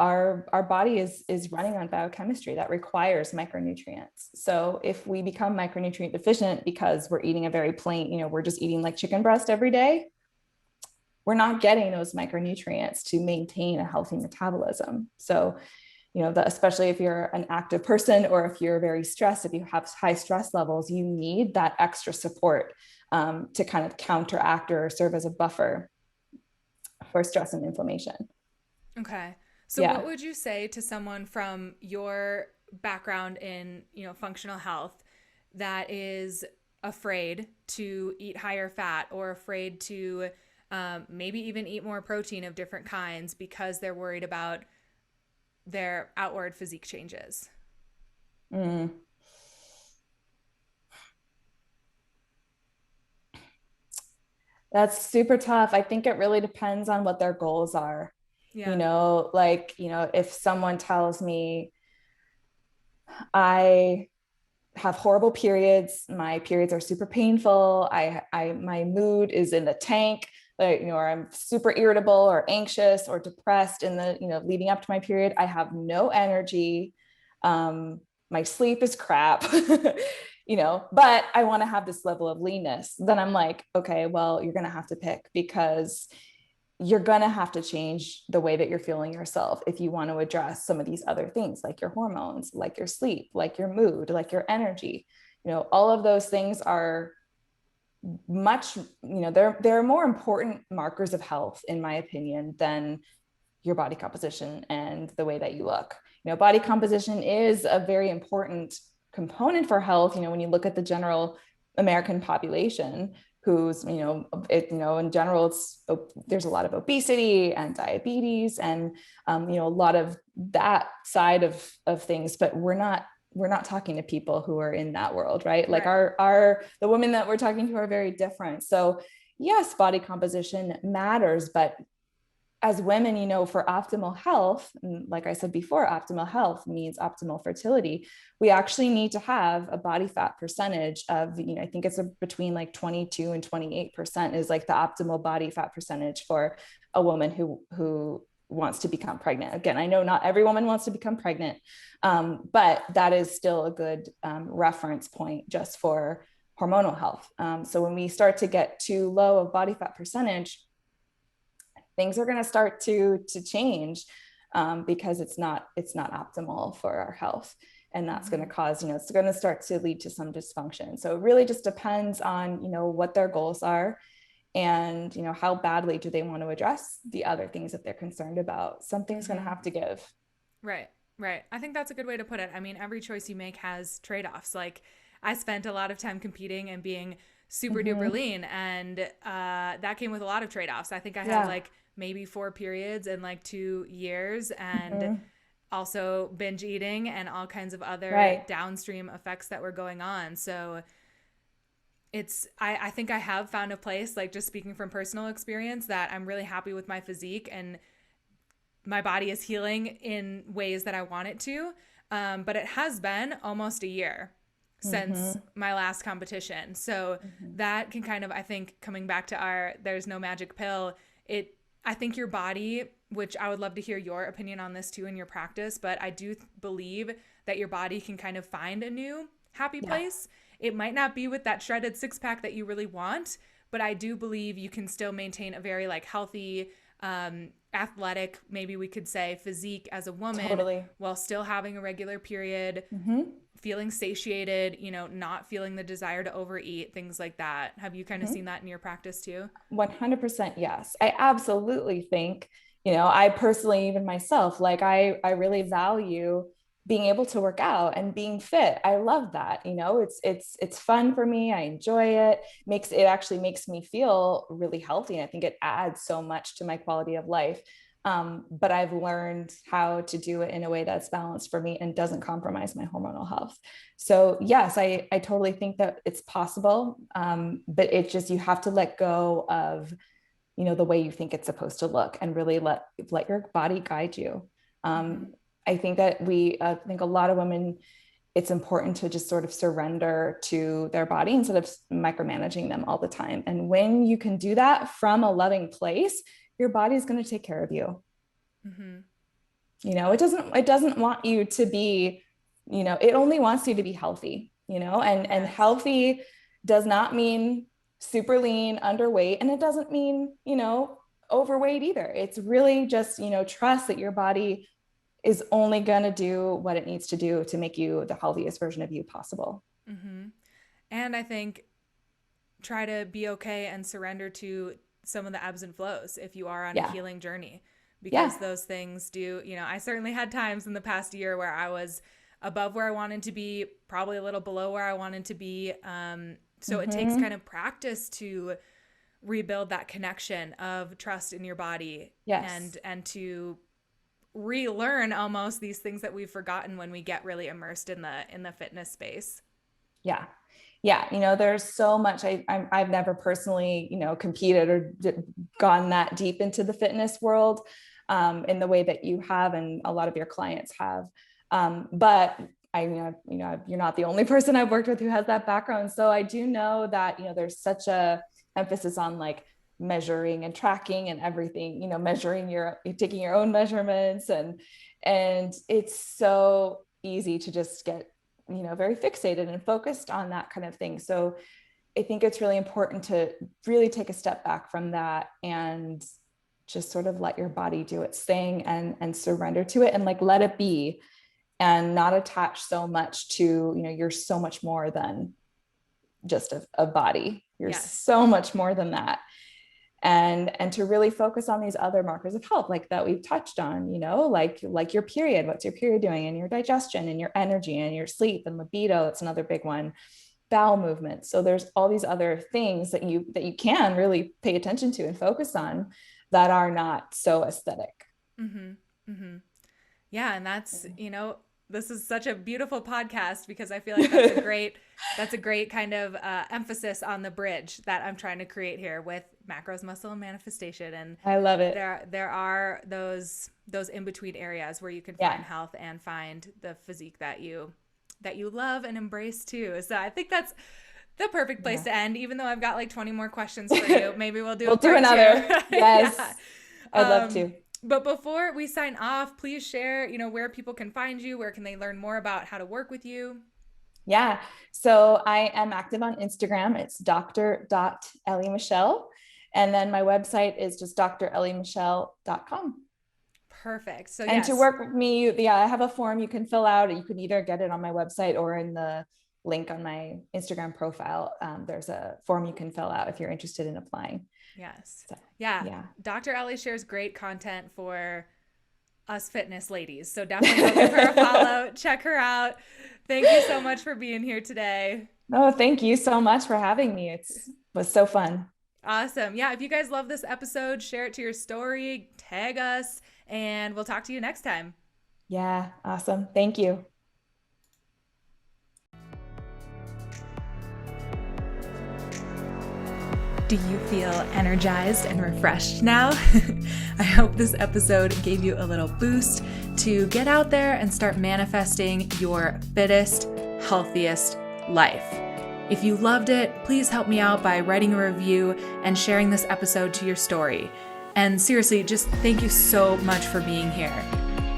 our body is running on biochemistry that requires micronutrients. So if we become micronutrient deficient because we're eating a very plain, we're just eating like chicken breast every day, we're not getting those micronutrients to maintain a healthy metabolism. So, especially if you're an active person, or if you're very stressed, if you have high stress levels, you need that extra support to kind of counteract or serve as a buffer for stress and inflammation. Okay. So, Yeah. what would you say to someone from your background in, functional health that is afraid to eat higher fat, or afraid to maybe even eat more protein of different kinds because they're worried about their outward physique changes? Mm. That's super tough. I think it really depends on what their goals are. Yeah. If someone tells me, I have horrible periods, my periods are super painful, my mood is in the tank, like, or I'm super irritable or anxious or depressed in the, leading up to my period, I have no energy, my sleep is crap, but I want to have this level of leanness, then I'm like, okay, well, you're going to have to pick, because you're going to have to change the way that you're feeling yourself if you want to address some of these other things, like your hormones, like your sleep, like your mood, like your energy. All of those things are much, they're more important markers of health, in my opinion, than your body composition and the way that you look. Body composition is a very important component for health. When you look at the general American population, who's, in general, there's a lot of obesity and diabetes and, a lot of that side of things, but we're not talking to people who are in that world, right? Like Right. the women that we're talking to are very different. So yes, body composition matters, but as women, for optimal health, like I said before, optimal health means optimal fertility. We actually need to have a body fat percentage of, I think it's between like 22 and 28% is like the optimal body fat percentage for a woman who wants to become pregnant. Again, I know not every woman wants to become pregnant, but that is still a good reference point just for hormonal health. So when we start to get too low of body fat percentage, things are going to start to change, because it's not optimal for our health, and that's going to Mm-hmm. cause, it's going to start to lead to some dysfunction. So it really just depends on, what their goals are, and how badly do they want to address the other things that they're concerned about. Something's going to Mm-hmm. have to give. Right. Right. I think that's a good way to put it. I mean, every choice you make has trade offs. Like, I spent a lot of time competing and being super duper Mm-hmm. lean, and that came with a lot of trade offs. I think I had Yeah. like maybe 4 periods in like 2 years, and Mm-hmm. also binge eating and all kinds of other Right. downstream effects that were going on. So I think I have found a place, like just speaking from personal experience, that I'm really happy with my physique, and my body is healing in ways that I want it to. But it has been almost a year since Mm-hmm. my last competition. So Mm-hmm. that can kind of, I think, coming back to our there's no magic pill, I think your body which I would love to hear your opinion on this too in your practice, but I do believe that your body can kind of find a new happy place. It might not be with that shredded six pack that you really want, but I do believe you can still maintain a very like healthy, athletic, maybe we could say physique as a woman Totally. while still having a regular period, feeling satiated, you know, not feeling the desire to overeat, things like that. Have you kind of seen that in your practice too? 100% yes. I absolutely think, you know, I personally, even myself, like I really value being able to work out and being fit. I love that. You know, it's fun for me. I enjoy it. It actually makes me feel really healthy. And I think it adds so much to my quality of life. But I've learned how to do it in a way that's balanced for me and doesn't compromise my hormonal health. So yes, I totally think that it's possible. But it's just, you have to let go of, you know, the way you think it's supposed to look and really let your body guide you. I think that I think a lot of women, it's important to just sort of surrender to their body instead of micromanaging them all the time. And when you can do that from a loving place, your body is going to take care of you. You know, it doesn't want you to be, you know, it only wants you to be healthy, you know, and healthy does not mean super lean, underweight. And it doesn't mean, you know, overweight either. It's really just, you know, trust that your body is only going to do what it needs to do to make you the healthiest version of you possible. And I think try to be okay and surrender to some of the ebbs and flows if you are on a healing journey, because those things do, you know, I certainly had times in the past year where I was above where I wanted to be, probably a little below where I wanted to be. So it takes kind of practice to rebuild that connection of trust in your body and to relearn almost these things that we've forgotten when we get really immersed in the fitness space. Yeah. You know, there's so much. I've never personally, you know, competed or gone that deep into the fitness world in the way that you have and a lot of your clients have. But you know, you're not the only person I've worked with who has that background. So I do know that, you know, there's such a emphasis on like measuring and tracking and everything, you know, taking your own measurements and it's so easy to just get, you know, very fixated and focused on that kind of thing. So I think it's really important to really take a step back from that and just sort of let your body do its thing and surrender to it and like, let it be and not attach so much to, you know, you're so much more than just a body. You're so much more than that. And to really focus on these other markers of health, like that we've touched on, you know, like your period, what's your period doing, and your digestion and your energy and your sleep and libido. That's another big one. Bowel movement. So there's all these other things that you can really pay attention to and focus on that are not so aesthetic. Yeah. And that's, you know, this is such a beautiful podcast because I feel like that's a great kind of emphasis on the bridge that I'm trying to create here with macros, muscle, and manifestation. And I love it. There are those in between areas where you can find health and find the physique that you love and embrace too. So I think that's the perfect place to end. Even though I've got like 20 more questions for you, maybe we'll do another. Yes, I'd love to. But before we sign off, please share, you know, where people can find you, where can they learn more about how to work with you? Yeah. So I am active on Instagram. It's dr.ellymichelle. And then my website is just drellymichelle.com. Perfect. So and to work with me, I have a form you can fill out. You can either get it on my website or in the link on my Instagram profile. There's a form you can fill out if you're interested in applying. Yes. So, yeah. Dr. Elly shares great content for us fitness ladies. So definitely go give her a follow. Check her out. Thank you so much for being here today. Oh, thank you so much for having me. It was so fun. Awesome. Yeah. If you guys love this episode, share it to your story, tag us, and we'll talk to you next time. Yeah. Awesome. Thank you. Do you feel energized and refreshed now? I hope this episode gave you a little boost to get out there and start manifesting your fittest, healthiest life. If you loved it, please help me out by writing a review and sharing this episode to your story. And seriously, just thank you so much for being here.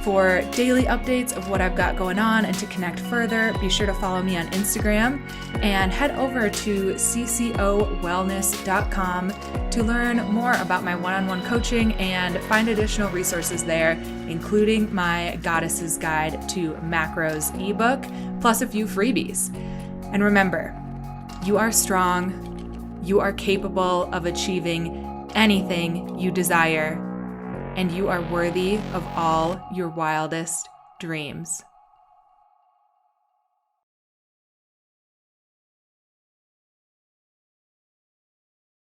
For daily updates of what I've got going on and to connect further, be sure to follow me on Instagram and head over to ccowellness.com to learn more about my one-on-one coaching and find additional resources there, including my Goddess's Guide to Macros ebook, plus a few freebies. And remember, you are strong, you are capable of achieving anything you desire, and you are worthy of all your wildest dreams.